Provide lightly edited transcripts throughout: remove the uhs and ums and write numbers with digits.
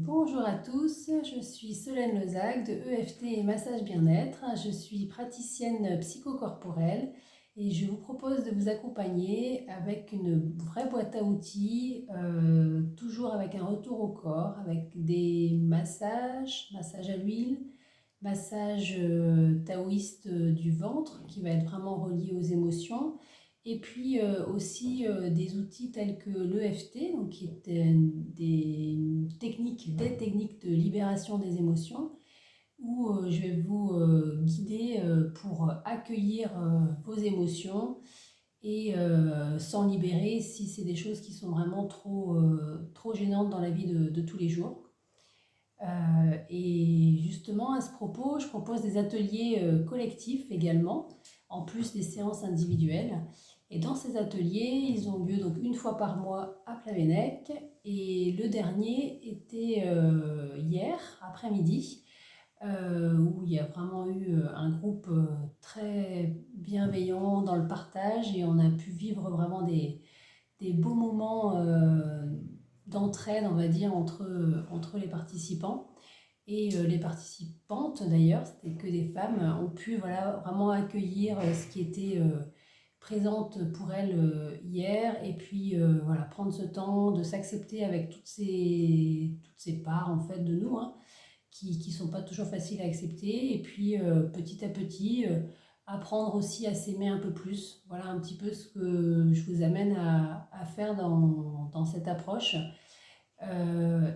Bonjour à tous, je suis Solène Lezac de EFT et Massage Bien-être. Je suis praticienne psychocorporelle et je vous propose de vous accompagner avec une vraie boîte à outils, toujours avec un retour au corps, avec des massages à l'huile, massage taoïste du ventre qui va être vraiment relié aux émotions. Et puis aussi des outils tels que l'EFT, donc qui est des techniques de libération des émotions, où je vais vous guider pour accueillir vos émotions et s'en libérer si c'est des choses qui sont vraiment trop gênantes dans la vie de tous les jours. Et justement, à ce propos, je propose des ateliers collectifs également, en plus des séances individuelles. Et dans ces ateliers, ils ont lieu donc une fois par mois à Plavennec. Et le dernier était hier après-midi, où il y a vraiment eu un groupe très bienveillant dans le partage et on a pu vivre vraiment des beaux moments d'entraide, on va dire, entre les participants. Et les participantes, d'ailleurs, c'était que des femmes, ont pu voilà, vraiment accueillir ce qui était présente pour elles hier, et puis voilà, prendre ce temps de s'accepter avec toutes ces parts en fait de nous, hein, qui ne sont pas toujours faciles à accepter, et puis petit à petit apprendre aussi à s'aimer un peu plus. Voilà un petit peu ce que je vous amène à faire dans cette approche.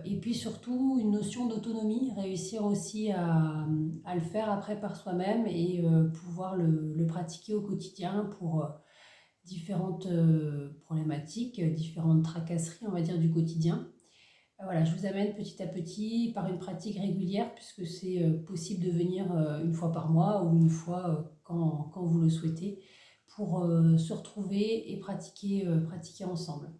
Et puis surtout une notion d'autonomie, réussir aussi à le faire après par soi-même et pouvoir le pratiquer au quotidien pour différentes problématiques, différentes tracasseries, on va dire, du quotidien. Voilà, je vous amène petit à petit par une pratique régulière, puisque c'est possible de venir une fois par mois ou une fois quand vous le souhaitez, pour se retrouver et pratiquer ensemble.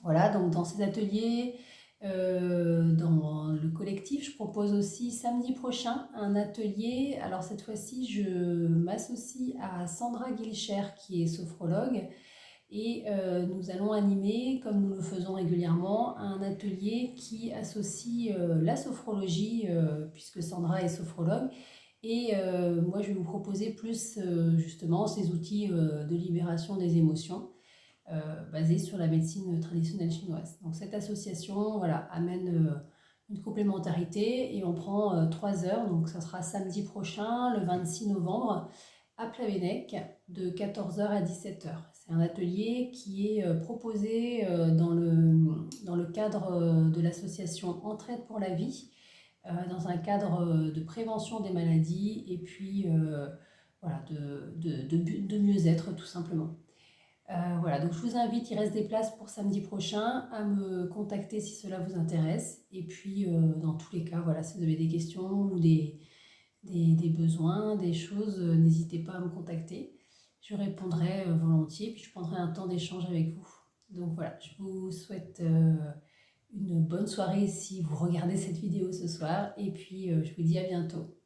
Voilà, donc dans ces ateliers, dans le collectif, je propose aussi samedi prochain un atelier. Alors cette fois-ci, je m'associe à Sandra Guilcher, qui est sophrologue, et nous allons animer, comme nous le faisons régulièrement, un atelier qui associe la sophrologie, puisque Sandra est sophrologue, et moi je vais vous proposer plus justement ces outils de libération des émotions basés sur la médecine traditionnelle chinoise. Donc cette association voilà, amène une complémentarité et on prend 3 heures, donc ça sera samedi prochain, le 26 novembre, à Plavennec, de 14h à 17h. C'est un atelier qui est proposé dans le cadre de l'association Entraide pour la vie, dans un cadre de prévention des maladies et puis voilà, de mieux-être tout simplement. Voilà, donc je vous invite, il reste des places pour samedi prochain, à me contacter si cela vous intéresse. Et puis, dans tous les cas, voilà, si vous avez des questions ou des besoins, des choses, n'hésitez pas à me contacter. Je répondrai volontiers, puis je prendrai un temps d'échange avec vous. Donc voilà, je vous souhaite une bonne soirée si vous regardez cette vidéo ce soir. Et puis, je vous dis à bientôt.